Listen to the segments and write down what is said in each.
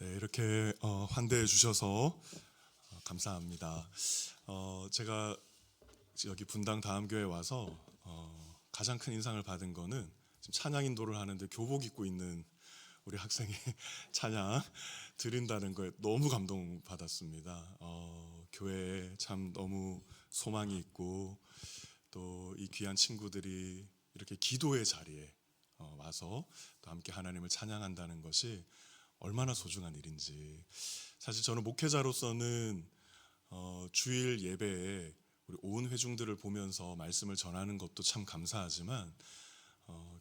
네, 이렇게 환대해 주셔서 감사합니다. 제가 여기 분당 다음교회 와서 가장 큰 인상을 받은 거는 지금 찬양 인도를 하는데 교복 입고 있는 우리 학생이 찬양 드린다는 거에 너무 감동받았습니다. 교회에 참 너무 소망이 있고 또 이 귀한 친구들이 이렇게 기도의 자리에 와서 또 함께 하나님을 찬양한다는 것이 얼마나 소중한 일인지. 사실 저는 목회자로서는 주일 예배에 우리 온 회중들을 보면서 말씀을 전하는 것도 참 감사하지만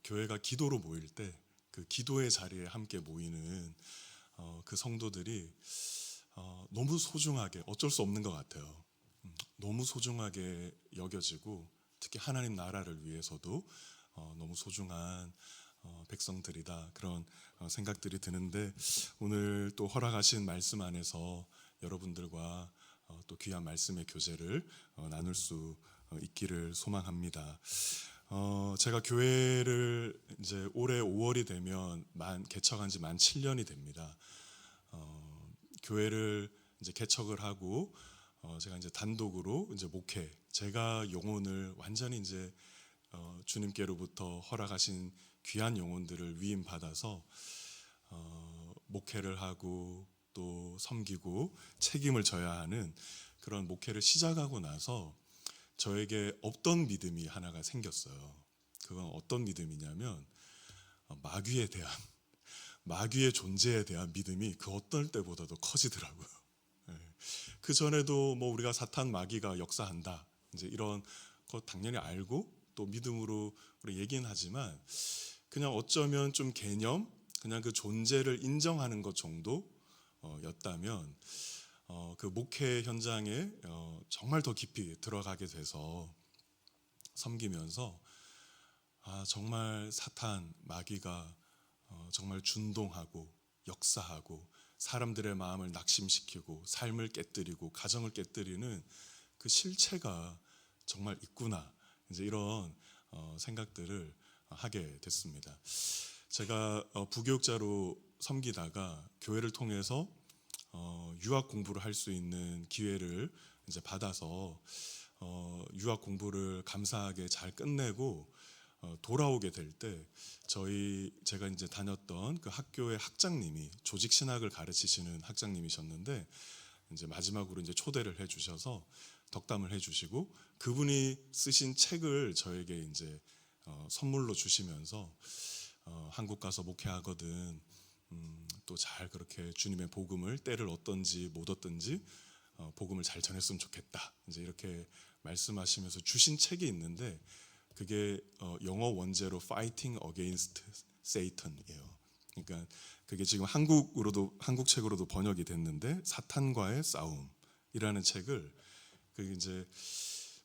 교회가 기도로 모일 때 그 기도의 자리에 함께 모이는 그 성도들이 너무 소중하게, 어쩔 수 없는 것 같아요. 너무 소중하게 여겨지고 특히 하나님 나라를 위해서도 너무 소중한 백성들이다, 그런 생각들이 드는데, 오늘 또 허락하신 말씀 안에서 여러분들과 또 귀한 말씀의 교제를 나눌 수 있기를 소망합니다. 제가 교회를 이제 올해 5월이 되면 개척한 지 만 7년이 됩니다. 교회를 이제 개척을 하고 제가 이제 단독으로 이제 목회, 제가 영혼을 완전히 이제 주님께로부터 허락하신 귀한 영혼들을 위임 받아서 목회를 하고 또 섬기고 책임을 져야 하는 그런 목회를 시작하고 나서 저에게 없던 믿음이 하나가 생겼어요. 그건 어떤 믿음이냐면 마귀의 존재에 대한 믿음이 그 어떤 때보다도 커지더라고요. 그 전에도 뭐 우리가 사탄 마귀가 역사한다, 이제 이런 거 당연히 알고 또 믿음으로 우리 얘기는 하지만 그냥 어쩌면 좀 개념, 그냥 그 존재를 인정하는 것 정도였다면 그 목회 현장에 정말 더 깊이 들어가게 돼서 섬기면서 정말 사탄 마귀가 정말 준동하고 역사하고 사람들의 마음을 낙심시키고 삶을 깨뜨리고 가정을 깨뜨리는 그 실체가 정말 있구나, 이제 이런 생각들을 하게 됐습니다. 제가 부교육자로 섬기다가 교회를 통해서 유학 공부를 할 수 있는 기회를 이제 받아서 유학 공부를 감사하게 잘 끝내고 돌아오게 될 때 제가 이제 다녔던 그 학교의 학장님이 조직 신학을 가르치시는 학장님이셨는데, 이제 마지막으로 이제 초대를 해주셔서 덕담을 해주시고 그분이 쓰신 책을 저에게 이제 선물로 주시면서 한국 가서 목회하거든 또 잘 그렇게 주님의 복음을 때를 얻든지 못 얻든지 복음을 잘 전했으면 좋겠다, 이제 이렇게 말씀하시면서 주신 책이 있는데 그게 영어 원제로 Fighting Against Satan이에요. 그러니까 그게 지금 한국 책으로도 번역이 됐는데 사탄과의 싸움이라는 책을, 그게 이제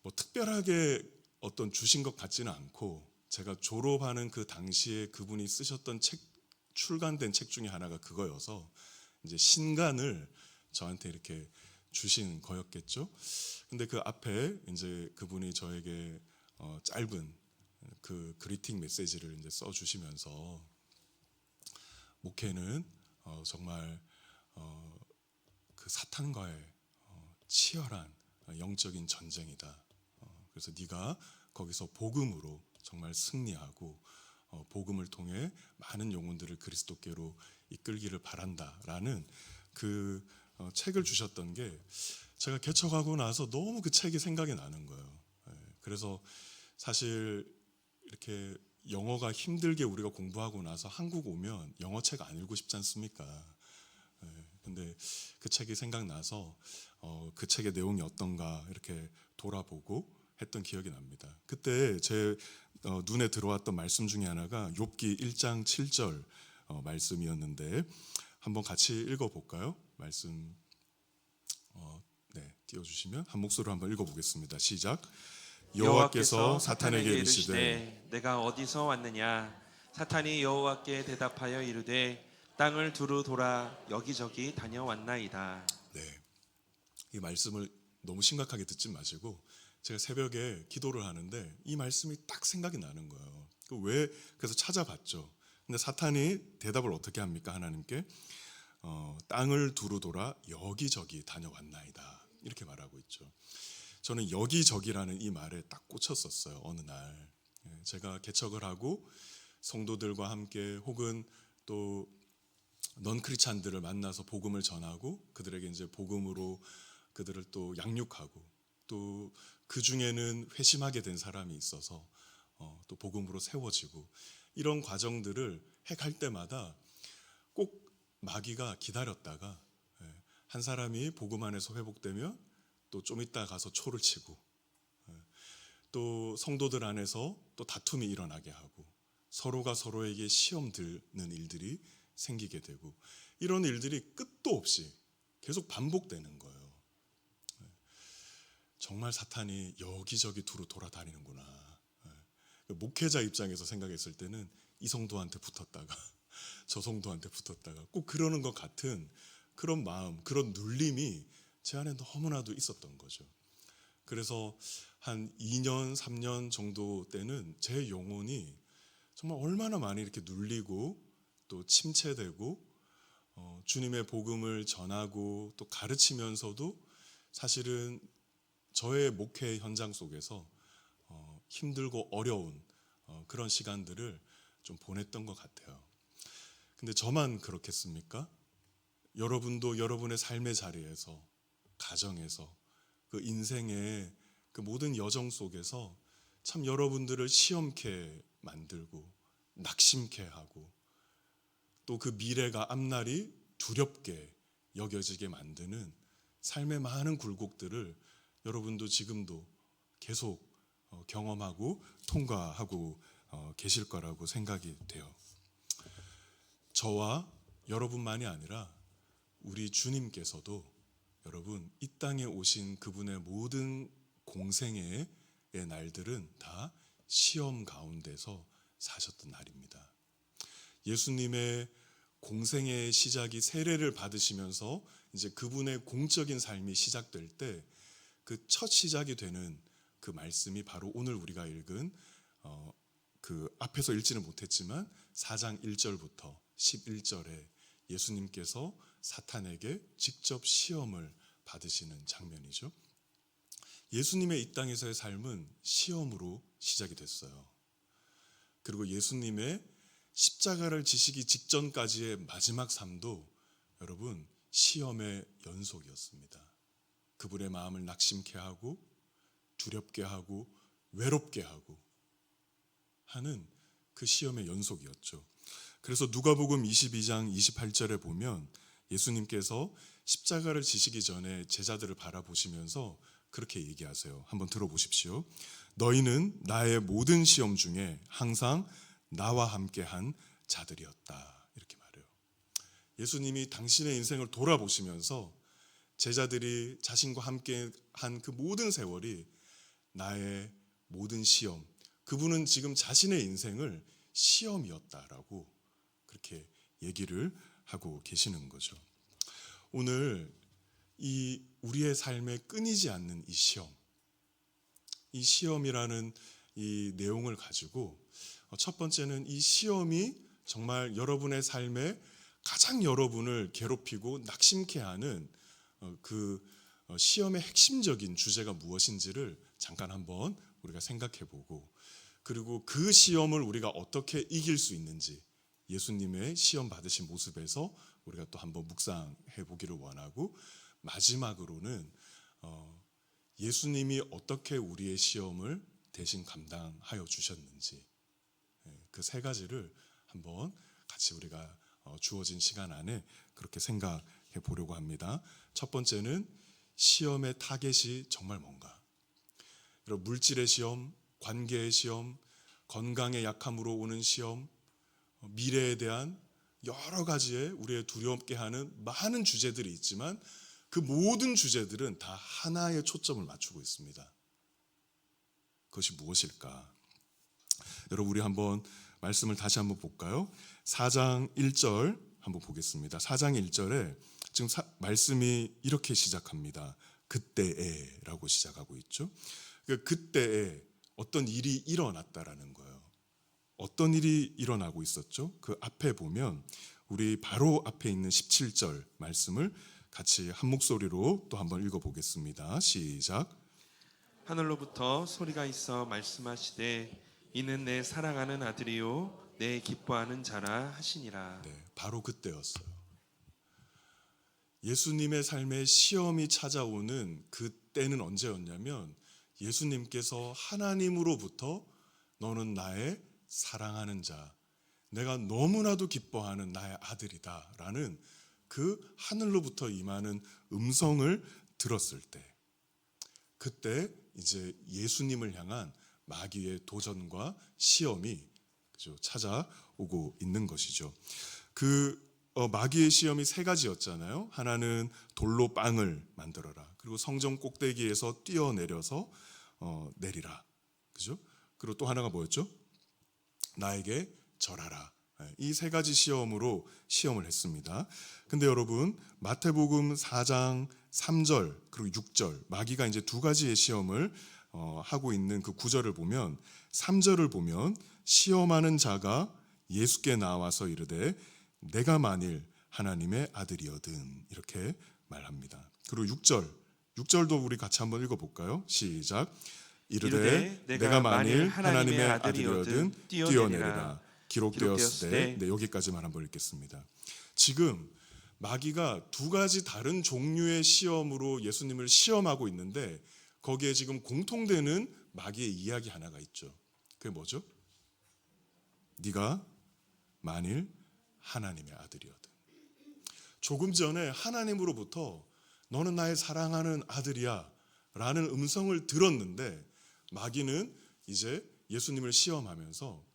뭐 특별하게 어떤 주신 것 같지는 않고 제가 졸업하는 그 당시에 그분이 쓰셨던 책, 출간된 책 중에 하나가 그거여서 이제 신간을 저한테 이렇게 주신 거였겠죠. 근데 그 앞에 이제 그분이 저에게 짧은 그 그리팅 메시지를 이제 써주시면서 목회는 정말 그 사탄과의 치열한 영적인 전쟁이다. 그래서 네가 거기서 복음으로 정말 승리하고 복음을 통해 많은 영혼들을 그리스도께로 이끌기를 바란다라는 그 책을 주셨던 게 제가 개척하고 나서 너무 그 책이 생각이 나는 거예요. 그래서 사실 이렇게 영어가 힘들게 우리가 공부하고 나서 한국 오면 영어 책 안 읽고 싶지 않습니까? 근데 그 책이 생각나서 그 책의 내용이 어떤가 이렇게 돌아보고 했던 기억이 납니다. 그때 제 눈에 들어왔던 말씀 중에 하나가 욥기 1장 7절 말씀이었는데 한번 같이 읽어볼까요? 말씀 띄워주시면 한 목소리로 한번 읽어보겠습니다. 시작. 여호와께서 사탄에게 이르시되 내가 어디서 왔느냐. 사탄이 여호와께 대답하여 이르되 땅을 두루 돌아 여기저기 다녀왔나이다. 네, 이 말씀을 너무 심각하게 듣지 마시고, 제가 새벽에 기도를 하는데 이 말씀이 딱 생각이 나는 거예요. 그래서 찾아봤죠. 근데 사탄이 대답을 어떻게 합니까? 하나님께 땅을 두루 돌아 여기저기 다녀왔나이다. 이렇게 말하고 있죠. 저는 여기저기라는 이 말에 딱 꽂혔었어요. 어느 날 제가 개척을 하고 성도들과 함께 혹은 또 넌크리스찬들을 만나서 복음을 전하고 그들에게 이제 복음으로 그들을 또 양육하고 또 그 중에는 회심하게 된 사람이 있어서 또 복음으로 세워지고 이런 과정들을 해갈 때마다 꼭 마귀가 기다렸다가 한 사람이 복음 안에서 회복되면 또 좀 이따 가서 초를 치고 또 성도들 안에서 또 다툼이 일어나게 하고 서로가 서로에게 시험 드는 일들이 생기게 되고 이런 일들이 끝도 없이 계속 반복되는 거예요. 정말 사탄이 여기저기 두루 돌아다니는구나. 목회자 입장에서 생각했을 때는 이 성도한테 붙었다가 저 성도한테 붙었다가 꼭 그러는 것 같은 그런 마음, 그런 눌림이 제 안에 너무나도 있었던 거죠. 그래서 한 2년, 3년 정도 때는 제 영혼이 정말 얼마나 많이 이렇게 눌리고 또 침체되고 주님의 복음을 전하고 또 가르치면서도 사실은 저의 목회 현장 속에서 힘들고 어려운 그런 시간들을 좀 보냈던 것 같아요. 근데 저만 그렇겠습니까? 여러분도 여러분의 삶의 자리에서, 가정에서, 그 인생의 그 모든 여정 속에서 참 여러분들을 시험케 만들고 낙심케 하고 또 그 미래가 앞날이 두렵게 여겨지게 만드는 삶의 많은 굴곡들을 여러분도 지금도 계속 경험하고 통과하고 계실 거라고 생각이 돼요. 저와 여러분만이 아니라 우리 주님께서도 여러분 이 땅에 오신 그분의 모든 공생애의 날들은 다 시험 가운데서 사셨던 날입니다. 예수님의 공생애의 시작이 세례를 받으시면서 이제 그분의 공적인 삶이 시작될 때 그 첫 시작이 되는 그 말씀이 바로 오늘 우리가 읽은 그 앞에서 읽지는 못했지만 4장 1절부터 11절에 예수님께서 사탄에게 직접 시험을 받으시는 장면이죠. 예수님의 이 땅에서의 삶은 시험으로 시작이 됐어요. 그리고 예수님의 십자가를 지시기 직전까지의 마지막 삶도 여러분 시험의 연속이었습니다. 그분의 마음을 낙심케 하고 두렵게 하고 외롭게 하고 하는 그 시험의 연속이었죠. 그래서 누가복음 22장 28절에 보면 예수님께서 십자가를 지시기 전에 제자들을 바라보시면서 그렇게 얘기하세요. 한번 들어보십시오. 너희는 나의 모든 시험 중에 항상 나와 함께한 자들이었다. 이렇게 말해요. 예수님이 당신의 인생을 돌아보시면서 제자들이 자신과 함께 한 그 모든 세월이 나의 모든 시험, 그분은 지금 자신의 인생을 시험이었다라고 그렇게 얘기를 하고 계시는 거죠. 오늘 이 우리의 삶에 끊이지 않는 이 시험이라는 이 내용을 가지고 첫 번째는 이 시험이 정말 여러분의 삶에 가장 여러분을 괴롭히고 낙심케 하는 그 시험의 핵심적인 주제가 무엇인지를 잠깐 한번 우리가 생각해 보고 그리고 그 시험을 우리가 어떻게 이길 수 있는지 예수님의 시험 받으신 모습에서 우리가 또 한번 묵상해 보기를 원하고 마지막으로는 예수님이 어떻게 우리의 시험을 대신 감당하여 주셨는지 그 세 가지를 한번 같이 우리가 주어진 시간 안에 그렇게 생각해 보려고 합니다. 첫 번째는 시험의 타겟이 정말 뭔가? 여러분, 물질의 시험, 관계의 시험, 건강의 약함으로 오는 시험, 미래에 대한 여러 가지의 우리의 두렵게 하는 많은 주제들이 있지만 그 모든 주제들은 다 하나의 초점을 맞추고 있습니다. 그것이 무엇일까? 여러분 우리 한번 말씀을 다시 한번 볼까요? 4장 1절 한번 보겠습니다. 4장 1절에 지금 말씀이 이렇게 시작합니다. 그때에라고 시작하고 있죠. 그러니까 그때에 어떤 일이 일어났다라는 거예요. 어떤 일이 일어나고 있었죠? 그 앞에 보면 우리 바로 앞에 있는 17절 말씀을 같이 한 목소리로 또 한번 읽어보겠습니다. 시작. 하늘로부터 소리가 있어 말씀하시되 이는 내 사랑하는 아들이요 내 기뻐하는 자라 하시니라. 네, 바로 그때였어요. 예수님의 삶에 시험이 찾아오는 그때는 언제였냐면 예수님께서 하나님으로부터 너는 나의 사랑하는 자, 내가 너무나도 기뻐하는 나의 아들이다 라는 그 하늘로부터 임하는 음성을 들었을 때, 그때 이제 예수님을 향한 마귀의 도전과 시험이 찾아오고 있는 것이죠. 마귀의 시험이 세 가지였잖아요. 하나는 돌로 빵을 만들어라. 그리고 성전 꼭대기에서 뛰어내려서 내리라. 그죠? 그리고 또 하나가 뭐였죠? 나에게 절하라. 이 세 가지 시험으로 시험을 했습니다. 근데 여러분, 마태복음 4장 3절 그리고 6절, 마귀가 이제 두 가지의 시험을 하고 있는 그 구절을 보면, 3절을 보면 시험하는 자가 예수께 나와서 이르되 내가 만일 하나님의 아들이거든, 이렇게 말합니다. 그리고 6절도 우리 같이 한번 읽어볼까요? 시작. 이르되 내가 만일 하나님의 아들이거든 뛰어내리라. 기록되었을 때. 네, 여기까지만 한번 읽겠습니다. 지금 마귀가 두 가지 다른 종류의 시험으로 예수님을 시험하고 있는데, 거기에 지금 공통되는 마귀의 이야기 하나가 있죠. 그게 뭐죠? 네가 만일 하나님의 아들이거든. 조금 전에 하나님으로부터 너는 나의 사랑하는 아들이야 라는 음성을 들었는데, 마귀는 이제 예수님을 시험하면서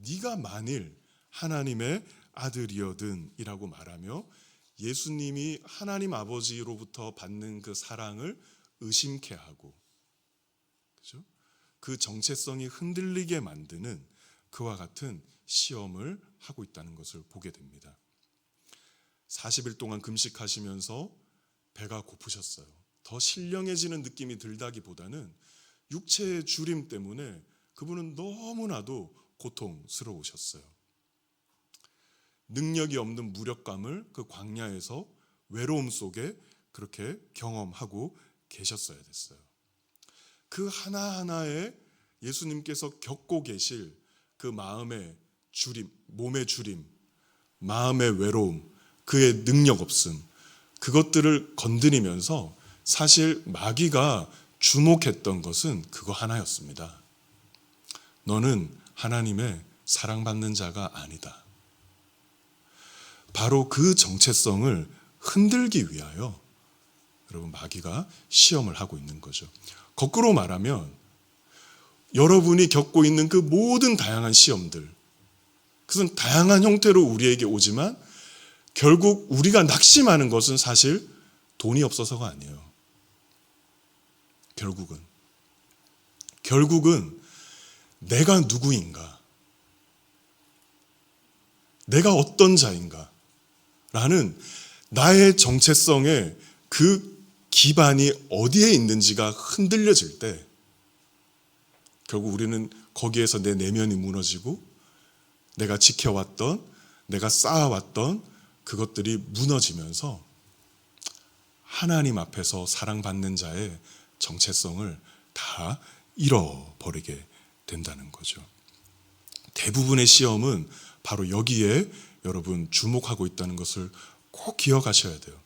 네가 만일 하나님의 아들이거든 이라고 말하며 예수님이 하나님 아버지로부터 받는 그 사랑을 의심케 하고, 그죠? 그 정체성이 흔들리게 만드는 그와 같은 시험을 하고 있다는 것을 보게 됩니다. 40일 동안 금식하시면서 배가 고프셨어요. 더 신령해지는 느낌이 들다기보다는 육체의 주림 때문에 그분은 너무나도 고통스러우셨어요. 능력이 없는 무력감을 그 광야에서 외로움 속에 그렇게 경험하고 계셨어야 됐어요. 그 하나하나에 예수님께서 겪고 계실 그 마음의 주림, 몸의 주림, 마음의 외로움, 그의 능력 없음, 그것들을 건드리면서 사실 마귀가 주목했던 것은 그거 하나였습니다. 너는 하나님의 사랑받는 자가 아니다. 바로 그 정체성을 흔들기 위하여 여러분, 마귀가 시험을 하고 있는 거죠. 거꾸로 말하면 여러분이 겪고 있는 그 모든 다양한 시험들, 그것은 다양한 형태로 우리에게 오지만 결국 우리가 낙심하는 것은 사실 돈이 없어서가 아니에요. 결국은 내가 누구인가, 내가 어떤 자인가 라는 나의 정체성의 그 기반이 어디에 있는지가 흔들려질 때 결국 우리는 거기에서 내 내면이 무너지고 내가 지켜왔던, 내가 쌓아왔던 그것들이 무너지면서 하나님 앞에서 사랑받는 자의 정체성을 다 잃어버리게 된다는 거죠. 대부분의 시험은 바로 여기에 여러분 주목하고 있다는 것을 꼭 기억하셔야 돼요.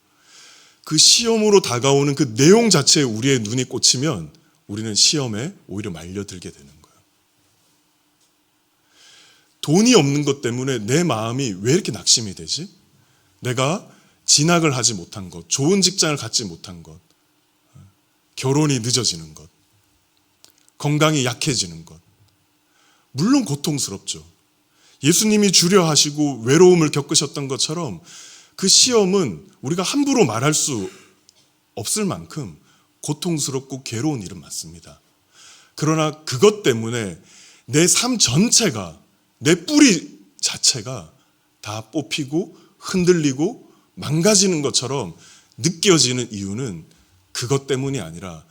그 시험으로 다가오는 그 내용 자체에 우리의 눈이 꽂히면 우리는 시험에 오히려 말려들게 되는 거예요. 돈이 없는 것 때문에 내 마음이 왜 이렇게 낙심이 되지? 내가 진학을 하지 못한 것, 좋은 직장을 갖지 못한 것, 결혼이 늦어지는 것, 건강이 약해지는 것, 물론 고통스럽죠. 예수님이 주려 하시고 외로움을 겪으셨던 것처럼 그 시험은 우리가 함부로 말할 수 없을 만큼 고통스럽고 괴로운 일은 맞습니다. 그러나 그것 때문에 내 삶 전체가, 내 뿌리 자체가 다 뽑히고 흔들리고 망가지는 것처럼 느껴지는 이유는 그것 때문이 아니라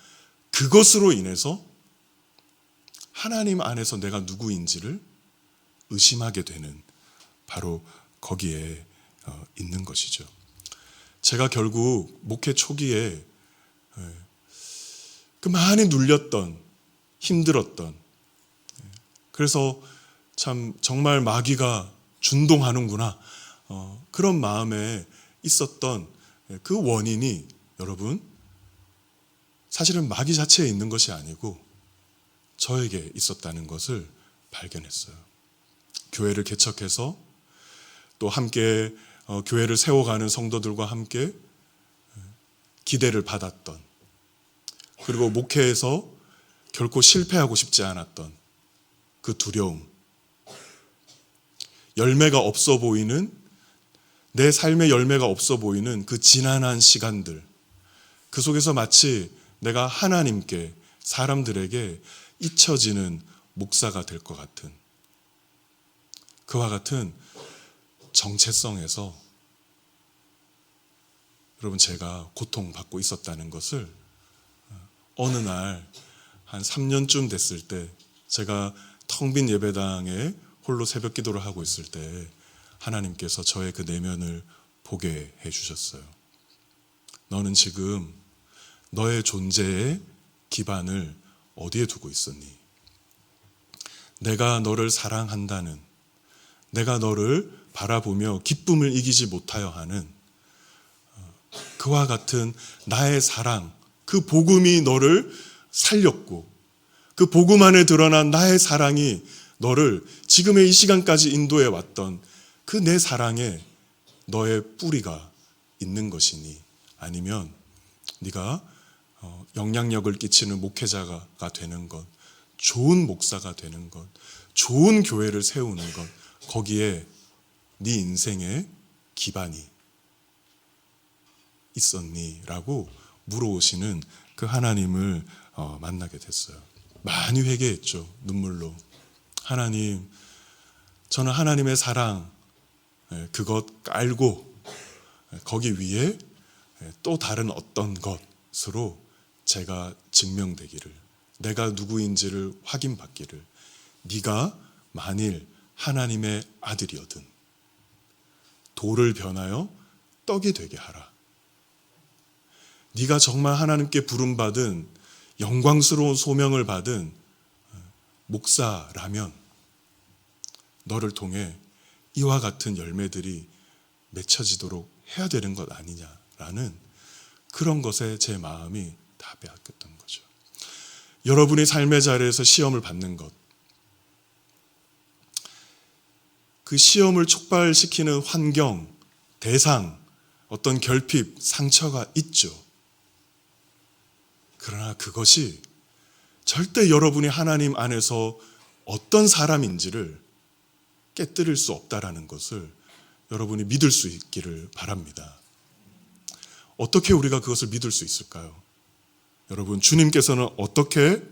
그것으로 인해서 하나님 안에서 내가 누구인지를 의심하게 되는 바로 거기에 있는 것이죠. 제가 결국 목회 초기에 그 많이 눌렸던, 힘들었던, 그래서 참 정말 마귀가 준동하는구나, 그런 마음에 있었던 그 원인이 여러분 사실은 마귀 자체에 있는 것이 아니고 저에게 있었다는 것을 발견했어요. 교회를 개척해서 또 함께 교회를 세워가는 성도들과 함께 기대를 받았던, 그리고 목회에서 결코 실패하고 싶지 않았던 그 두려움, 열매가 없어 보이는, 내 삶의 열매가 없어 보이는 그 지난한 시간들, 그 속에서 마치 내가 하나님께, 사람들에게 잊혀지는 목사가 될 것 같은, 그와 같은 정체성에서 여러분 제가 고통받고 있었다는 것을 어느 날 한 3년쯤 됐을 때, 제가 텅 빈 예배당에 홀로 새벽 기도를 하고 있을 때 하나님께서 저의 그 내면을 보게 해주셨어요. 너는 지금 너의 존재의 기반을 어디에 두고 있었니? 내가 너를 사랑한다는, 내가 너를 바라보며 기쁨을 이기지 못하여 하는 그와 같은 나의 사랑, 그 복음이 너를 살렸고, 그 복음 안에 드러난 나의 사랑이 너를 지금의 이 시간까지 인도해 왔던 그 내 사랑에 너의 뿌리가 있는 것이니, 아니면 네가 영향력을 끼치는 목회자가 되는 것, 좋은 목사가 되는 것, 좋은 교회를 세우는 것, 거기에 네 인생의 기반이 있었니? 라고 물어오시는 그 하나님을 만나게 됐어요. 많이 회개했죠. 눈물로. 하나님, 저는 하나님의 사랑, 그것 깔고 거기 위에 또 다른 어떤 것으로 제가 증명되기를, 내가 누구인지를 확인받기를, 네가 만일 하나님의 아들이거든 돌을 변하여 떡이 되게 하라. 네가 정말 하나님께 부름받은 영광스러운 소명을 받은 목사라면 너를 통해 이와 같은 열매들이 맺혀지도록 해야 되는 것 아니냐라는 그런 것에 제 마음이 다 빼앗겼던 거죠. 여러분이 삶의 자리에서 시험을 받는 것, 그 시험을 촉발시키는 환경, 대상, 어떤 결핍, 상처가 있죠. 그러나 그것이 절대 여러분이 하나님 안에서 어떤 사람인지를 깨뜨릴 수 없다라는 것을 여러분이 믿을 수 있기를 바랍니다. 어떻게 우리가 그것을 믿을 수 있을까요? 여러분, 주님께서는 어떻게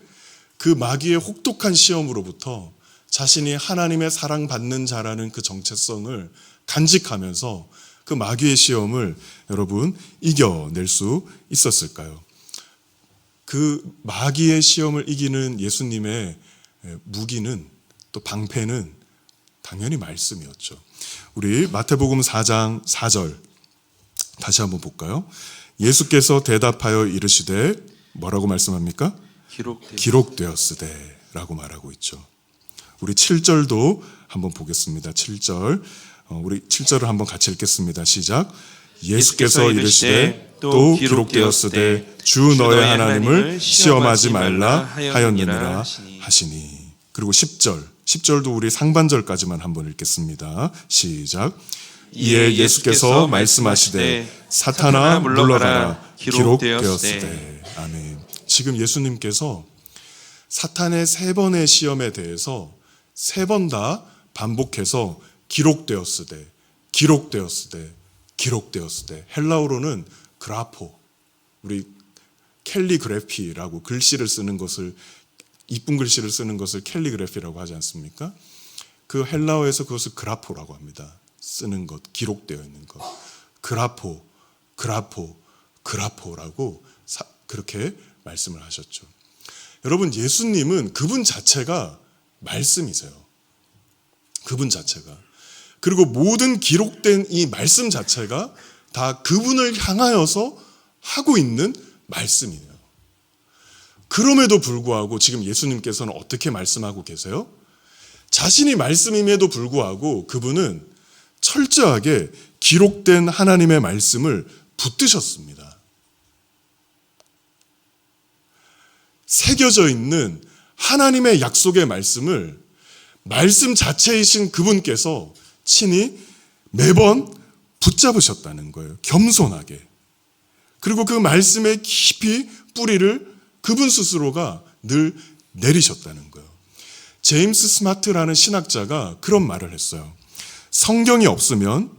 그 마귀의 혹독한 시험으로부터 자신이 하나님의 사랑받는 자라는 그 정체성을 간직하면서 그 마귀의 시험을 여러분 이겨낼 수 있었을까요? 그 마귀의 시험을 이기는 예수님의 무기는, 또 방패는 당연히 말씀이었죠. 우리 마태복음 4장 4절 다시 한번 볼까요? 예수께서 대답하여 이르시되, 뭐라고 말씀합니까? 기록되었으되 라고 말하고 있죠. 우리 7절도 한번 보겠습니다. 7절, 우리 7절을 한번 같이 읽겠습니다. 시작. 예수께서 이르시되 또 기록되었으되 주 너의 하나님을 시험하지 말라 하였느니라 하시니. 그리고 10절도 우리 상반절까지만 한번 읽겠습니다. 시작. 이에 예수께서 말씀하시되 사탄아 물러가라 기록되었으되. 아멘. 지금 예수님께서 사탄의 3번의 시험에 대해서 3번 다 반복해서 기록되었으되, 기록되었으되, 기록되었으되, 헬라어로는 그라포, 우리 캘리그래피라고 글씨를 쓰는 것을, 이쁜 글씨를 쓰는 것을 캘리그래피라고 하지 않습니까? 그 헬라어에서 그것을 그라포라고 합니다. 쓰는 것, 기록되어 있는 것. 그라포, 그라포, 그라포라고 그렇게 말씀을 하셨죠. 여러분, 예수님은 그분 자체가 말씀이세요. 그분 자체가. 그리고 모든 기록된 이 말씀 자체가 다 그분을 향하여서 하고 있는 말씀이에요. 그럼에도 불구하고 지금 예수님께서는 어떻게 말씀하고 계세요? 자신이 말씀임에도 불구하고 그분은 철저하게 기록된 하나님의 말씀을 붙드셨습니다. 새겨져 있는 하나님의 약속의 말씀을 말씀 자체이신 그분께서 친히 매번 붙잡으셨다는 거예요. 겸손하게. 그리고 그 말씀에 깊이 뿌리를 그분 스스로가 늘 내리셨다는 거예요. 제임스 스마트라는 신학자가 그런 말을 했어요. 성경이 없으면,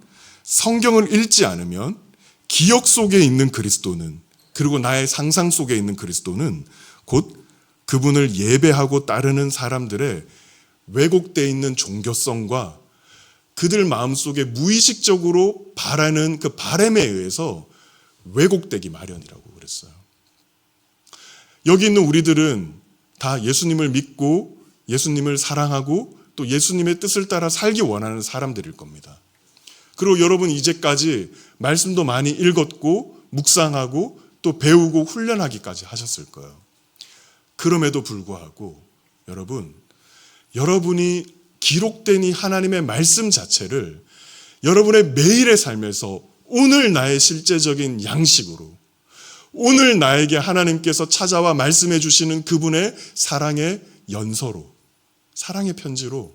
성경을 읽지 않으면 기억 속에 있는 그리스도는, 그리고 나의 상상 속에 있는 그리스도는 곧 그분을 예배하고 따르는 사람들의 왜곡되어 있는 종교성과 그들 마음속에 무의식적으로 바라는 그 바람에 의해서 왜곡되기 마련이라고 그랬어요. 여기 있는 우리들은 다 예수님을 믿고 예수님을 사랑하고 또 예수님의 뜻을 따라 살기 원하는 사람들일 겁니다. 그리고 여러분 이제까지 말씀도 많이 읽었고 묵상하고 또 배우고 훈련하기까지 하셨을 거예요. 그럼에도 불구하고 여러분이 기록된 이 하나님의 말씀 자체를 여러분의 매일의 삶에서 오늘 나의 실제적인 양식으로, 오늘 나에게 하나님께서 찾아와 말씀해 주시는 그분의 사랑의 연서로, 사랑의 편지로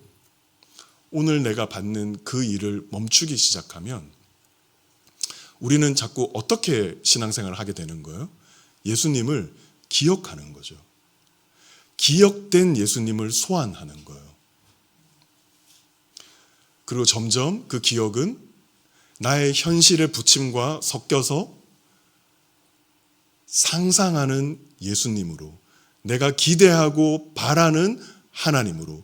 오늘 내가 받는 그 일을 멈추기 시작하면 우리는 자꾸 어떻게 신앙생활을 하게 되는 거예요? 예수님을 기억하는 거죠. 기억된 예수님을 소환하는 거예요. 그리고 점점 그 기억은 나의 현실의 부침과 섞여서 상상하는 예수님으로, 내가 기대하고 바라는 하나님으로,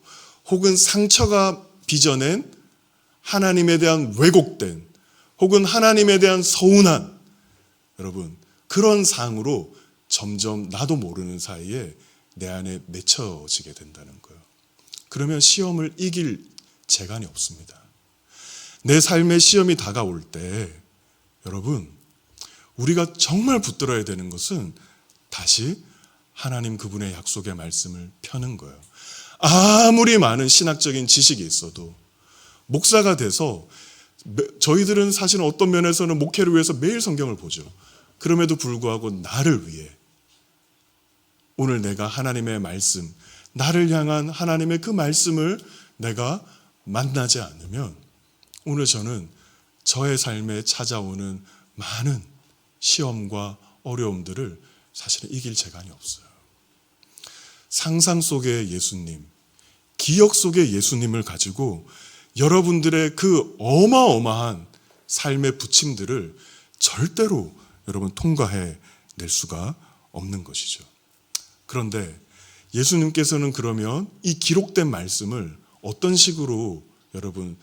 혹은 상처가 빚어낸 하나님에 대한 왜곡된, 혹은 하나님에 대한 서운한, 여러분 그런 상으로 점점 나도 모르는 사이에 내 안에 맺혀지게 된다는 거예요. 그러면 시험을 이길 재간이 없습니다. 내 삶의 시험이 다가올 때 여러분 우리가 정말 붙들어야 되는 것은 다시 하나님 그분의 약속의 말씀을 펴는 거예요. 아무리 많은 신학적인 지식이 있어도 목사가 돼서 저희들은 사실 어떤 면에서는 목회를 위해서 매일 성경을 보죠. 그럼에도 불구하고 나를 위해 오늘 내가 하나님의 말씀, 나를 향한 하나님의 그 말씀을 내가 만나지 않으면 오늘 저는 저의 삶에 찾아오는 많은 시험과 어려움들을 사실은 이길 재간이 없어요. 상상 속의 예수님, 기억 속의 예수님을 가지고 여러분들의 그 어마어마한 삶의 부침들을 절대로 여러분 통과해 낼 수가 없는 것이죠. 그런데 예수님께서는 그러면 이 기록된 말씀을 어떤 식으로 여러분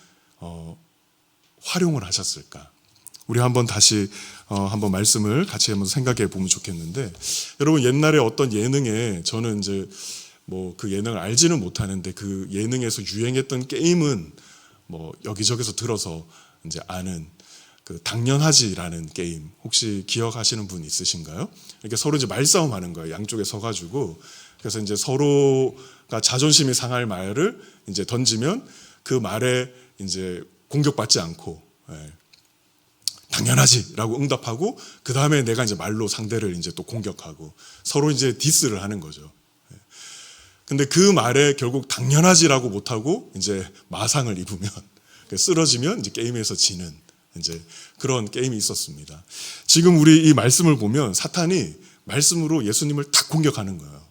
활용을 하셨을까? 우리 한번 다시 한번 말씀을 같이 한번 생각해 보면 좋겠는데, 여러분 옛날에 어떤 예능에 저는 이제 뭐 그 예능을 알지는 못하는데 그 예능에서 유행했던 게임은 뭐 여기저기서 들어서 이제 아는 그 당연하지라는 게임, 혹시 기억하시는 분 있으신가요? 이렇게 서로 이제 말싸움 하는 거예요. 양쪽에 서가지고. 그래서 이제 서로가 자존심이 상할 말을 이제 던지면 그 말에 이제 공격받지 않고, 당연하지라고 응답하고, 그 다음에 내가 이제 말로 상대를 이제 또 공격하고 서로 이제 디스를 하는 거죠. 근데 그 말에 결국 당연하지라고 못하고 이제 마상을 입으면, 쓰러지면 이제 게임에서 지는 이제 그런 게임이 있었습니다. 지금 우리 이 말씀을 보면 사탄이 말씀으로 예수님을 탁 공격하는 거예요.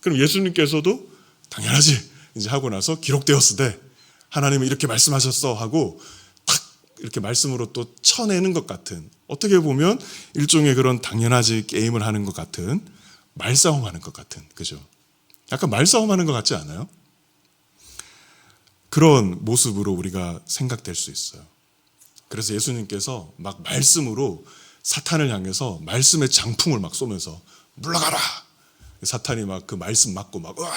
그럼 예수님께서도 당연하지 이제 하고 나서 기록되었으되 하나님은 이렇게 말씀하셨어 하고 탁 이렇게 말씀으로 또 쳐내는 것 같은, 어떻게 보면 일종의 그런 당연하지 게임을 하는 것 같은, 말싸움하는 것 같은, 그죠? 약간 말싸움하는 것 같지 않아요? 그런 모습으로 우리가 생각될 수 있어요. 그래서 예수님께서 막 말씀으로 사탄을 향해서 말씀의 장풍을 막 쏘면서 물러가라! 사탄이 막 그 말씀 맞고 막 으아!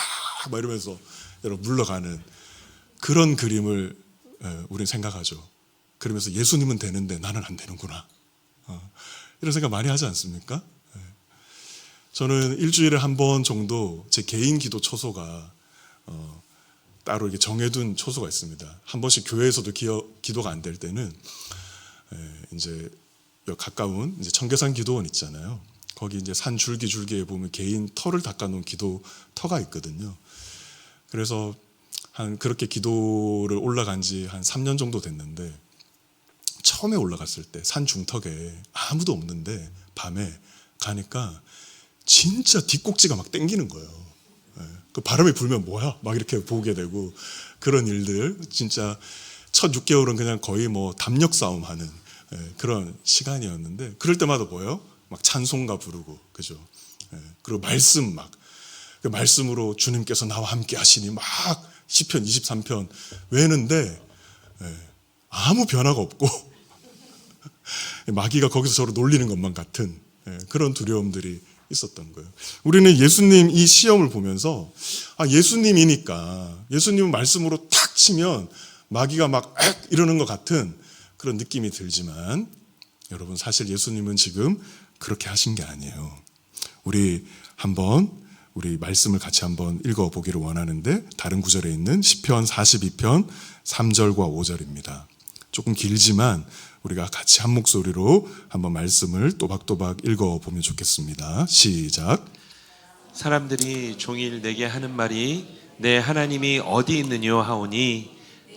막 이러면서 물러가는 그런 그림을 우리는 생각하죠. 그러면서 예수님은 되는데 나는 안 되는구나. 이런 생각 많이 하지 않습니까? 저는 일주일에 한 번 정도 제 개인 기도 초소가 따로 이렇게 정해둔 초소가 있습니다. 한 번씩 교회에서도 기도가 안 될 때는 이제 가까운 이제 청계산 기도원 있잖아요. 거기 이제 산 줄기에 보면 개인 터를 닦아놓은 기도 터가 있거든요. 그래서 그렇게 기도를 올라간 지 한 3년 정도 됐는데, 처음에 올라갔을 때 산 중턱에 아무도 없는데 밤에 가니까 진짜 뒷꼭지가 막 땡기는 거예요. 그 바람이 불면 뭐야? 막 이렇게 보게 되고, 그런 일들, 진짜 첫 6개월은 그냥 거의 뭐 담력 싸움하는 그런 시간이었는데, 그럴 때마다 뭐예요? 막 찬송가 부르고, 그죠? 그리고 말씀 그 말씀으로 주님께서 나와 함께 하시니 막 시편 23편 외는데 아무 변화가 없고 마귀가 거기서 저를 놀리는 것만 같은 그런 두려움들이 있었던 거예요. 우리는 예수님 이 시험을 보면서 예수님이니까, 예수님은 말씀으로 탁 치면 마귀가 막 이러는 것 같은 그런 느낌이 들지만, 여러분 사실 예수님은 지금 그렇게 하신 게 아니에요. 우리 말씀을 같이 한번 읽어보기를 원하는데, 다른 구절에 있는 시편 42편 3절과 5절입니다. 조금 길지만 우리가 같이 한 목소리로 한번 말씀을 또박또박 읽어보면 좋겠습니다. 시작. 사람들이 종일 내게 하는 말이 내 하나님이 어디 있느뇨 하오니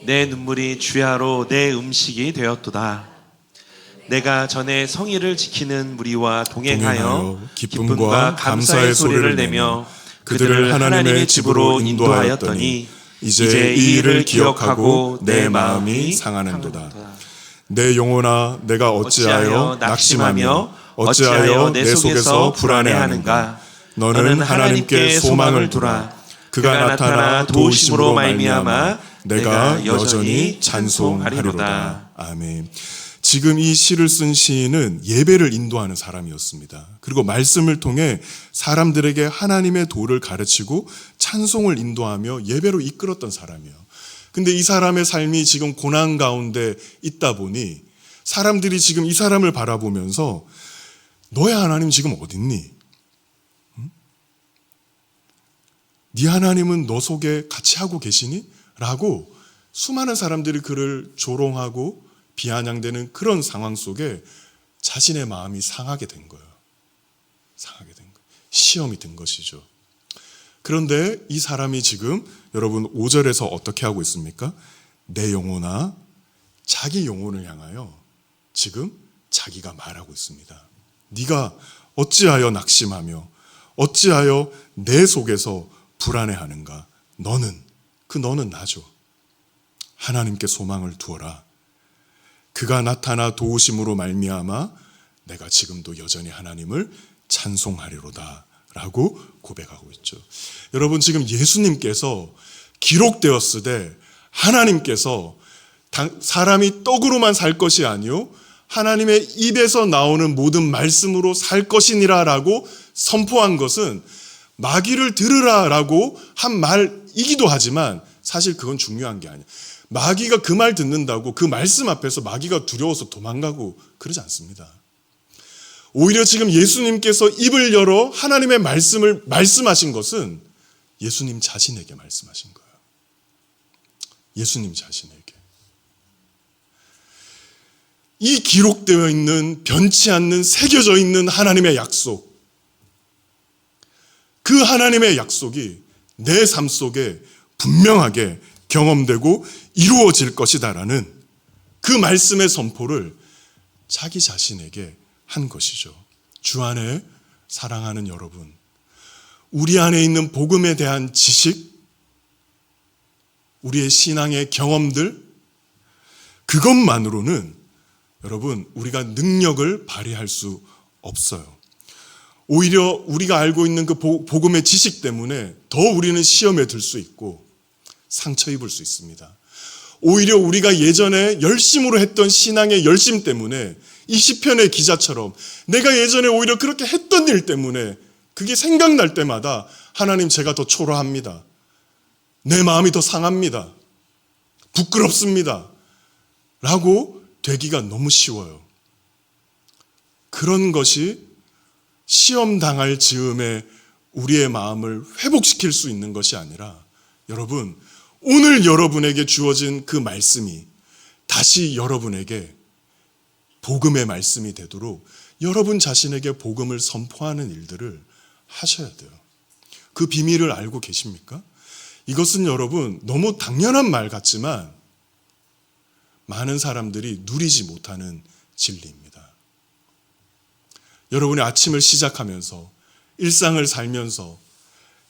내 눈물이 주야로 내 음식이 되었도다. 내가 전에 성의를 지키는 무리와 동행하여 기쁨과 감사의 소리를 내며 그들을 하나님의 집으로 인도하였더니 이제 이 일을 기억하고 내 마음이 상하는도다. 내 영혼아, 내가 어찌하여 낙심하며 어찌하여 내 속에서 불안해하는가? 너는 하나님께 소망을 두라. 그가 나타나 도우심으로 말미암아 내가 여전히 찬송하리로다. 아멘. 지금 이 시를 쓴 시인은 예배를 인도하는 사람이었습니다. 그리고 말씀을 통해 사람들에게 하나님의 도를 가르치고 찬송을 인도하며 예배로 이끌었던 사람이에요. 근데 이 사람의 삶이 지금 고난 가운데 있다 보니 사람들이 지금 이 사람을 바라보면서 너의 하나님 지금 어딨니? 응? 네 하나님은 너 속에 같이 하고 계시니? 라고 수많은 사람들이 그를 조롱하고 비아냥대는 그런 상황 속에 자신의 마음이 상하게 된 거예요. 상하게 된 거예요. 시험이 된 것이죠. 그런데 이 사람이 지금 여러분 5절에서 어떻게 하고 있습니까? 내 영혼아, 자기 영혼을 향하여 지금 자기가 말하고 있습니다. 네가 어찌하여 낙심하며 어찌하여 내 속에서 불안해하는가? 너는 나죠. 하나님께 소망을 두어라. 그가 나타나 도우심으로 말미암아 내가 지금도 여전히 하나님을 찬송하리로다 라고 고백하고 있죠. 여러분 지금 예수님께서 기록되었으되 하나님께서 사람이 떡으로만 살 것이 아니요 하나님의 입에서 나오는 모든 말씀으로 살 것이니라 라고 선포한 것은 마귀를 들으라 라고 한 말이기도 하지만 사실 그건 중요한 게 아니에요. 마귀가 그 말 듣는다고 그 말씀 앞에서 마귀가 두려워서 도망가고 그러지 않습니다. 오히려 지금 예수님께서 입을 열어 하나님의 말씀을 말씀하신 것은 예수님 자신에게 말씀하신 거예요. 예수님 자신에게. 이 기록되어 있는 변치 않는 새겨져 있는 하나님의 약속, 그 하나님의 약속이 내 삶 속에 분명하게 경험되고 이루어질 것이다라는 그 말씀의 선포를 자기 자신에게 한 것이죠. 주 안에 사랑하는 여러분, 우리 안에 있는 복음에 대한 지식, 우리의 신앙의 경험들, 그것만으로는 여러분 우리가 능력을 발휘할 수 없어요. 오히려 우리가 알고 있는 그 복음의 지식 때문에 더 우리는 시험에 들 수 있고 상처 입을 수 있습니다. 오히려 우리가 예전에 열심으로 했던 신앙의 열심 때문에 이 시편의 기자처럼 내가 예전에 오히려 그렇게 했던 일 때문에 그게 생각날 때마다 하나님 제가 더 초라합니다. 내 마음이 더 상합니다. 부끄럽습니다. 라고 되기가 너무 쉬워요. 그런 것이 시험 당할 즈음에 우리의 마음을 회복시킬 수 있는 것이 아니라, 여러분, 오늘 여러분에게 주어진 그 말씀이 다시 여러분에게 복음의 말씀이 되도록 여러분 자신에게 복음을 선포하는 일들을 하셔야 돼요. 그 비밀을 알고 계십니까? 이것은 여러분 너무 당연한 말 같지만 많은 사람들이 누리지 못하는 진리입니다. 여러분이 아침을 시작하면서 일상을 살면서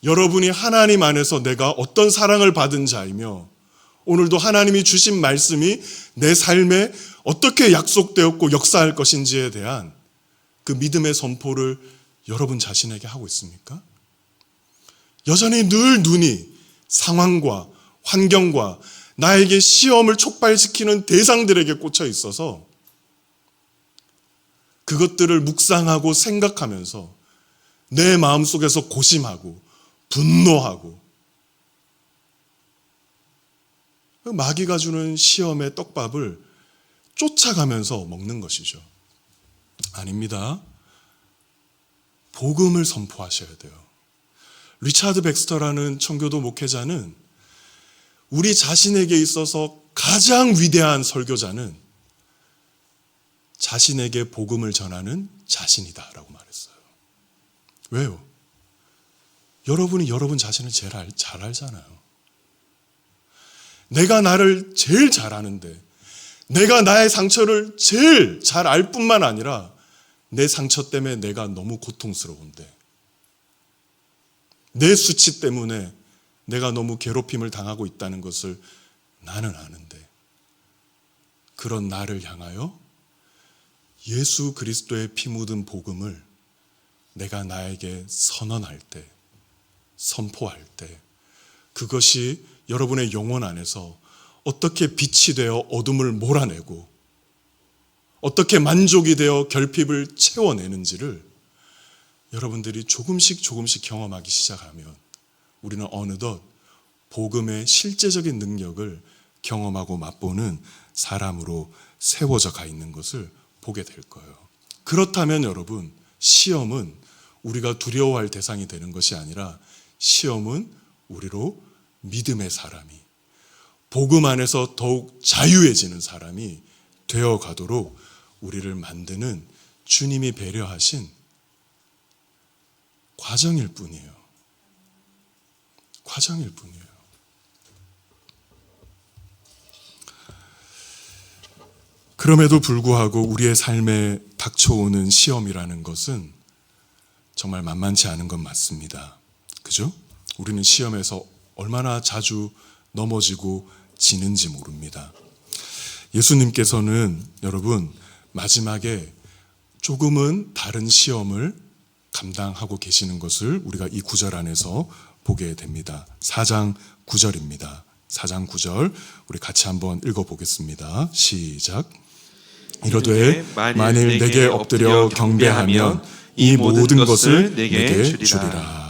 여러분이 하나님 안에서 내가 어떤 사랑을 받은 자이며 오늘도 하나님이 주신 말씀이 내 삶에 어떻게 약속되었고 역사할 것인지에 대한 그 믿음의 선포를 여러분 자신에게 하고 있습니까? 여전히 늘 눈이 상황과 환경과 나에게 시험을 촉발시키는 대상들에게 꽂혀 있어서 그것들을 묵상하고 생각하면서 내 마음속에서 고심하고 분노하고 마귀가 주는 시험의 떡밥을 쫓아가면서 먹는 것이죠. 아닙니다. 복음을 선포하셔야 돼요. 리차드 백스터라는 청교도 목회자는 우리 자신에게 있어서 가장 위대한 설교자는 자신에게 복음을 전하는 자신이다 라고 말했어요. 왜요? 여러분이 여러분 자신을 제일 잘 알잖아요. 내가 나를 제일 잘 아는데, 내가 나의 상처를 제일 잘 알 뿐만 아니라 내 상처 때문에 내가 너무 고통스러운데, 내 수치 때문에 내가 너무 괴롭힘을 당하고 있다는 것을 나는 아는데, 그런 나를 향하여 예수 그리스도의 피 묻은 복음을 내가 나에게 선언할 때, 선포할 때, 그것이 여러분의 영혼 안에서 어떻게 빛이 되어 어둠을 몰아내고 어떻게 만족이 되어 결핍을 채워내는지를 여러분들이 조금씩 경험하기 시작하면 우리는 어느덧 복음의 실제적인 능력을 경험하고 맛보는 사람으로 세워져 가 있는 것을 보게 될 거예요. 그렇다면 여러분, 시험은 우리가 두려워할 대상이 되는 것이 아니라 시험은 우리로 믿음의 사람이, 복음 안에서 더욱 자유해지는 사람이 되어 가도록 우리를 만드는 주님이 배려하신 과정일 뿐이에요. 과정일 뿐이에요. 그럼에도 불구하고 우리의 삶에 닥쳐오는 시험이라는 것은 정말 만만치 않은 건 맞습니다. 그죠? 우리는 시험에서 얼마나 자주 넘어지고 지는지 모릅니다. 예수님께서는 여러분 마지막에 조금은 다른 시험을 감당하고 계시는 것을 우리가 이 구절 안에서 보게 됩니다. 4장 9절입니다. 4장 9절 우리 같이 한번 읽어보겠습니다. 시작. 이르되 만일 내게 엎드려 경배하면 이 모든 것을 내게 주리라.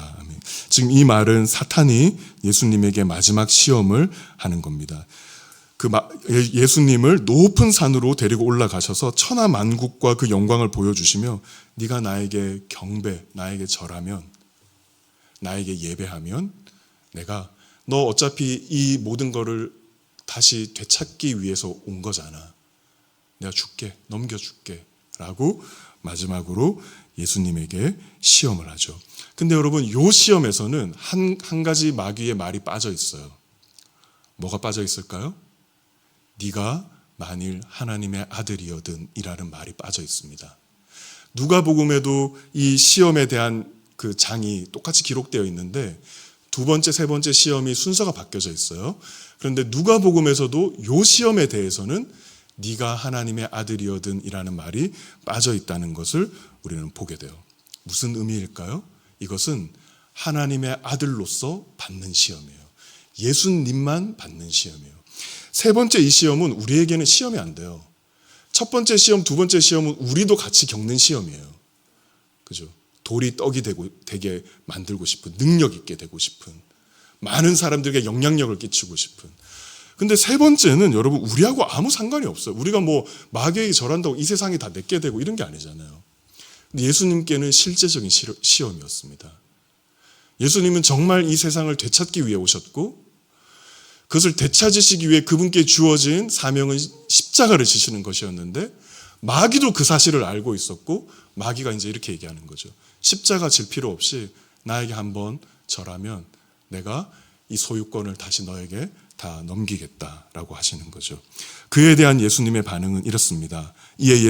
지금 이 말은 사탄이 예수님에게 마지막 시험을 하는 겁니다. 예수님을 높은 산으로 데리고 올라가셔서 천하 만국과 그 영광을 보여주시며 네가 나에게 경배, 나에게 절하면, 나에게 예배하면 내가 너 어차피 이 모든 거를 다시 되찾기 위해서 온 거잖아. 내가 줄게, 넘겨줄게 라고 마지막으로 예수님에게 시험을 하죠. 근데 여러분, 이 시험에서는 한 가지 마귀의 말이 빠져 있어요. 뭐가 빠져 있을까요? 네가 만일 하나님의 아들이거든 이라는 말이 빠져 있습니다. 누가복음에도 이 시험에 대한 그 장이 똑같이 기록되어 있는데 두 번째, 세 번째 시험이 순서가 바뀌어져 있어요. 그런데 누가복음에서도 이 시험에 대해서는 네가 하나님의 아들이거든 이라는 말이 빠져 있다는 것을 우리는 보게 돼요. 무슨 의미일까요? 이것은 하나님의 아들로서 받는 시험이에요. 예수님만 받는 시험이에요. 세 번째 이 시험은 우리에게는 시험이 안 돼요. 첫 번째 시험, 두 번째 시험은 우리도 같이 겪는 시험이에요. 그죠? 돌이 떡이 되게 만들고 싶은, 능력 있게 되고 싶은, 많은 사람들에게 영향력을 끼치고 싶은. 근데 세 번째는 여러분 우리하고 아무 상관이 없어요. 우리가 뭐 마귀에게 절한다고 이 세상이 다 내게 되고 이런 게 아니잖아요. 근데 예수님께는 실제적인 시험이었습니다. 예수님은 정말 이 세상을 되찾기 위해 오셨고 그것을 되찾으시기 위해 그분께 주어진 사명은 십자가를 지시는 것이었는데 마귀도 그 사실을 알고 있었고 마귀가 이제 이렇게 얘기하는 거죠. 십자가 질 필요 없이 나에게 한번 절하면 내가 이 소유권을 다시 너에게 다 넘기겠다라고 하시는 거죠. 그에 대한 예수님의 반응은 이렇습니다. 이에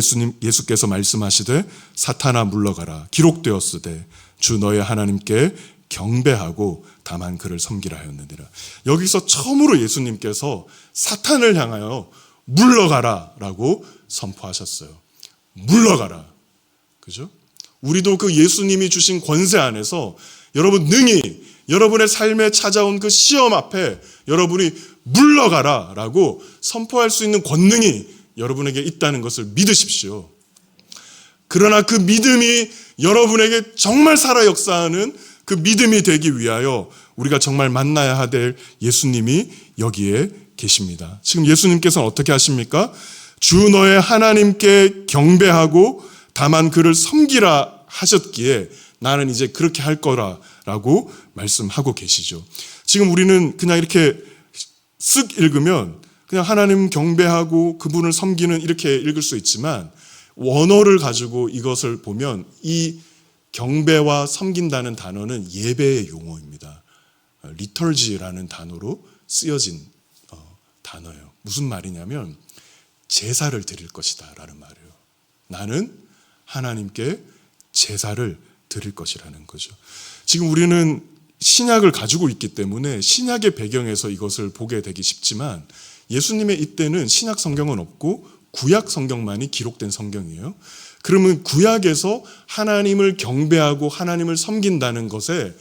예수께서 말씀하시되 사탄아 물러가라 기록되었으되 주 너의 하나님께 경배하고 다만 그를 섬기라 하였느니라. 여기서 처음으로 예수님께서 사탄을 향하여 물러가라라고 선포하셨어요. 물러가라. 그죠? 우리도 그 예수님이 주신 권세 안에서 여러분 능히 여러분의 삶에 찾아온 그 시험 앞에 여러분이 물러가라라고 선포할 수 있는 권능이 여러분에게 있다는 것을 믿으십시오. 그러나 그 믿음이 여러분에게 정말 살아 역사하는 그 믿음이 되기 위하여 우리가 정말 만나야 될 예수님이 여기에 계십니다. 지금 예수님께서는 어떻게 하십니까? 주 너의 하나님께 경배하고 다만 그를 섬기라 하셨기에 나는 이제 그렇게 할 거라라고 말씀하고 계시죠. 지금 우리는 그냥 이렇게 쓱 읽으면 그냥 하나님 경배하고 그분을 섬기는 이렇게 읽을 수 있지만 원어를 가지고 이것을 보면 이 경배와 섬긴다는 단어는 예배의 용어입니다. 리터지라는 단어로 쓰여진 단어예요. 무슨 말이냐면 제사를 드릴 것이다 라는 말이에요. 나는 하나님께 제사를 드릴 것이라는 거죠. 지금 우리는 신약을 가지고 있기 때문에 신약의 배경에서 이것을 보게 되기 쉽지만 예수님의 이때는 신약 성경은 없고 구약 성경만이 기록된 성경이에요. 그러면 구약에서 하나님을 경배하고 하나님을 섬긴다는 것에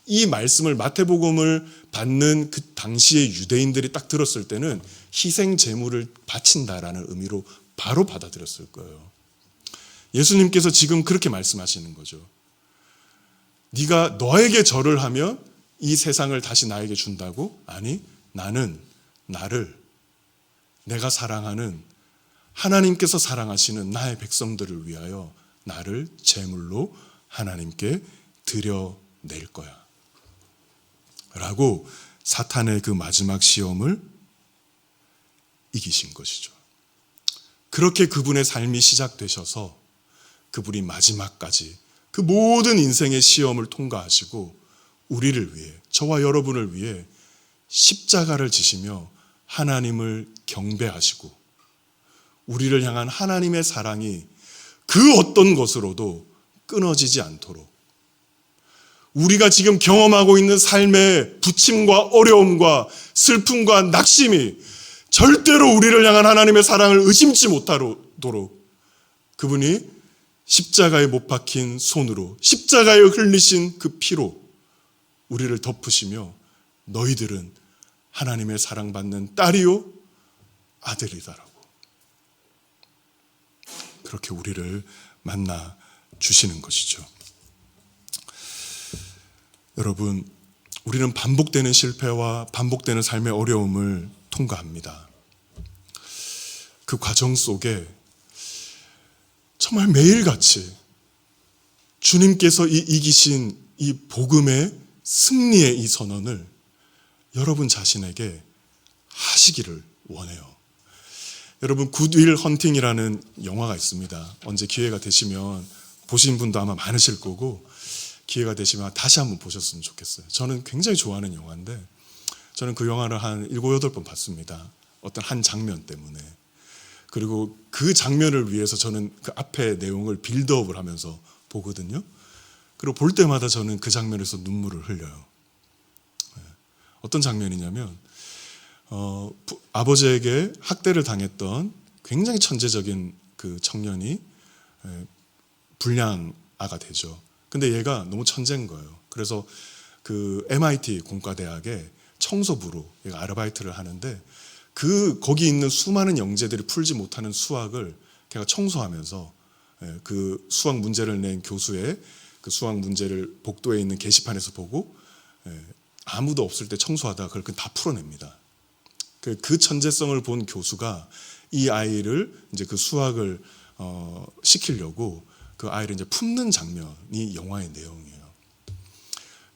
이 말씀을 마태복음을 받는 그 당시의 유대인들이 딱 들었을 때는 희생 제물을 바친다라는 의미로 바로 받아들였을 거예요. 예수님께서 지금 그렇게 말씀하시는 거죠. 네가 너에게 절을 하면 이 세상을 다시 나에게 준다고? 아니, 나는 나를 내가 사랑하는 하나님께서 사랑하시는 나의 백성들을 위하여 나를 제물로 하나님께 드려낼 거야 라고 사탄의 그 마지막 시험을 이기신 것이죠. 그렇게 그분의 삶이 시작되셔서 그분이 마지막까지 그 모든 인생의 시험을 통과하시고 우리를 위해, 저와 여러분을 위해 십자가를 지시며 하나님을 경배하시고 우리를 향한 하나님의 사랑이 그 어떤 것으로도 끊어지지 않도록 우리가 지금 경험하고 있는 삶의 부침과 어려움과 슬픔과 낙심이 절대로 우리를 향한 하나님의 사랑을 의심치 못하도록 그분이 십자가에 못 박힌 손으로 십자가에 흘리신 그 피로 우리를 덮으시며 너희들은 하나님의 사랑받는 딸이요 아들이다라고 그렇게 우리를 만나 주시는 것이죠. 여러분, 우리는 반복되는 실패와 반복되는 삶의 어려움을 통과합니다. 그 과정 속에 정말 매일같이 주님께서 이기신 이 복음의 승리의 이 선언을 여러분 자신에게 하시기를 원해요. 여러분, 굿윌 헌팅이라는 영화가 있습니다. 언제 기회가 되시면 보신 분도 아마 많으실 거고 기회가 되시면 다시 한번 보셨으면 좋겠어요. 저는 굉장히 좋아하는 영화인데 저는 그 영화를 한 7, 8번 봤습니다. 어떤 한 장면 때문에. 그리고 그 장면을 위해서 저는 그 앞에 내용을 빌드업을 하면서 보거든요. 그리고 볼 때마다 저는 그 장면에서 눈물을 흘려요. 어떤 장면이냐면 아버지에게 학대를 당했던 굉장히 천재적인 그 청년이 불량아가 되죠. 근데 얘가 너무 천재인 거예요. 그래서 그 MIT 공과대학에 청소부로 얘가 아르바이트를 하는데 거기 있는 수많은 영재들이 풀지 못하는 수학을 걔가 청소하면서 그 수학 문제를 낸 교수의 그 수학 문제를 복도에 있는 게시판에서 보고 아무도 없을 때 청소하다가 그걸 다 풀어냅니다. 그 천재성을 본 교수가 이 아이를 이제 그 수학을 시키려고 그 아이를 이제 품는 장면이 영화의 내용이에요.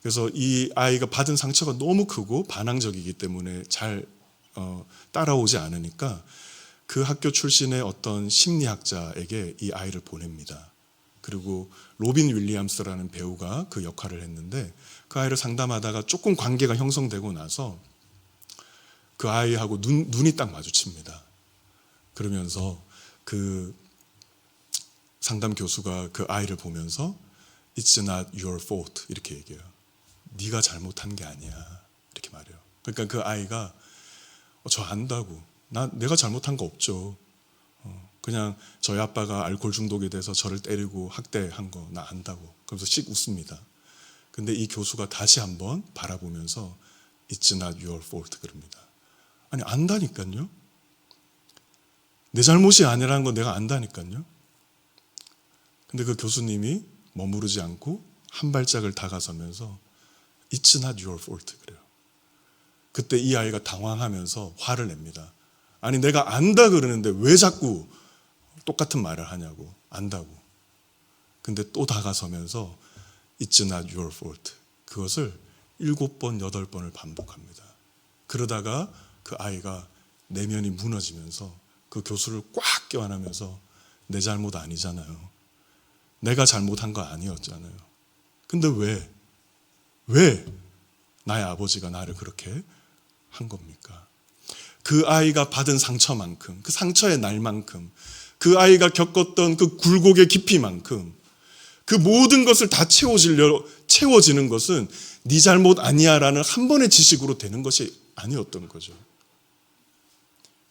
그래서 이 아이가 받은 상처가 너무 크고 반항적이기 때문에 잘 따라오지 않으니까 그 학교 출신의 어떤 심리학자에게 이 아이를 보냅니다. 그리고 로빈 윌리엄스라는 배우가 그 역할을 했는데 그 아이를 상담하다가 조금 관계가 형성되고 나서 그 아이하고 눈이 딱 마주칩니다. 그러면서 그 상담 교수가 그 아이를 보면서 It's not your fault 이렇게 얘기해요. 네가 잘못한 게 아니야 이렇게 말해요. 그러니까 그 아이가 저 안다고 내가 잘못한 거 없죠. 그냥 저희 아빠가 알코올 중독이 돼서 저를 때리고 학대한 거 나 안다고. 그러면서 씩 웃습니다. 근데 이 교수가 다시 한번 바라보면서 It's not your fault 그럽니다. 아니 안다니까요. 내 잘못이 아니라는 건 내가 안다니까요. 근데 그 교수님이 머무르지 않고 한 발짝을 다가서면서 It's not your fault 그래요. 그때 이 아이가 당황하면서 화를 냅니다. 아니 내가 안다 그러는데 왜 자꾸 똑같은 말을 하냐고. 안다고. 근데 또 다가서면서 It's not your fault 그것을 7번, 8번을 반복합니다. 그러다가 그 아이가 내면이 무너지면서 그 교수를 꽉 껴안으면서 내 잘못 아니잖아요. 내가 잘못한 거 아니었잖아요. 근데 왜 나의 아버지가 나를 그렇게 한 겁니까? 그 아이가 받은 상처만큼, 그 상처의 날만큼, 그 아이가 겪었던 그 굴곡의 깊이만큼 그 모든 것을 다 채워지는 것은 네 잘못 아니야라는 한 번의 지식으로 되는 것이 아니었던 거죠.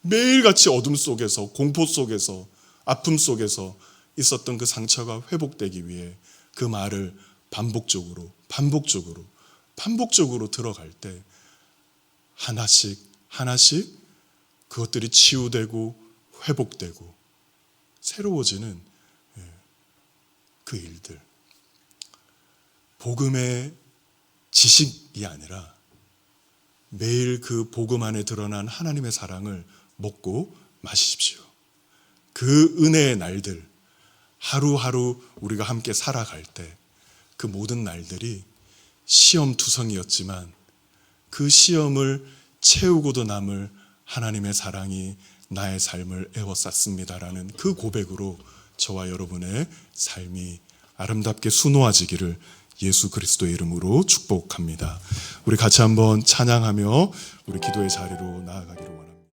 매일같이 어둠 속에서, 공포 속에서, 아픔 속에서 있었던 그 상처가 회복되기 위해 그 말을 반복적으로 들어갈 때 하나씩 그것들이 치유되고 회복되고 새로워지는 그 일들. 복음의 지식이 아니라 매일 그 복음 안에 드러난 하나님의 사랑을 먹고 마시십시오. 그 은혜의 날들, 하루하루 우리가 함께 살아갈 때 그 모든 날들이 시험투성이었지만 그 시험을 채우고도 남을 하나님의 사랑이 나의 삶을 에워쌌습니다라는 그 고백으로 저와 여러분의 삶이 아름답게 수놓아지기를 예수 그리스도의 이름으로 축복합니다. 우리 같이 한번 찬양하며 우리 기도의 자리로 나아가기를 원합니다.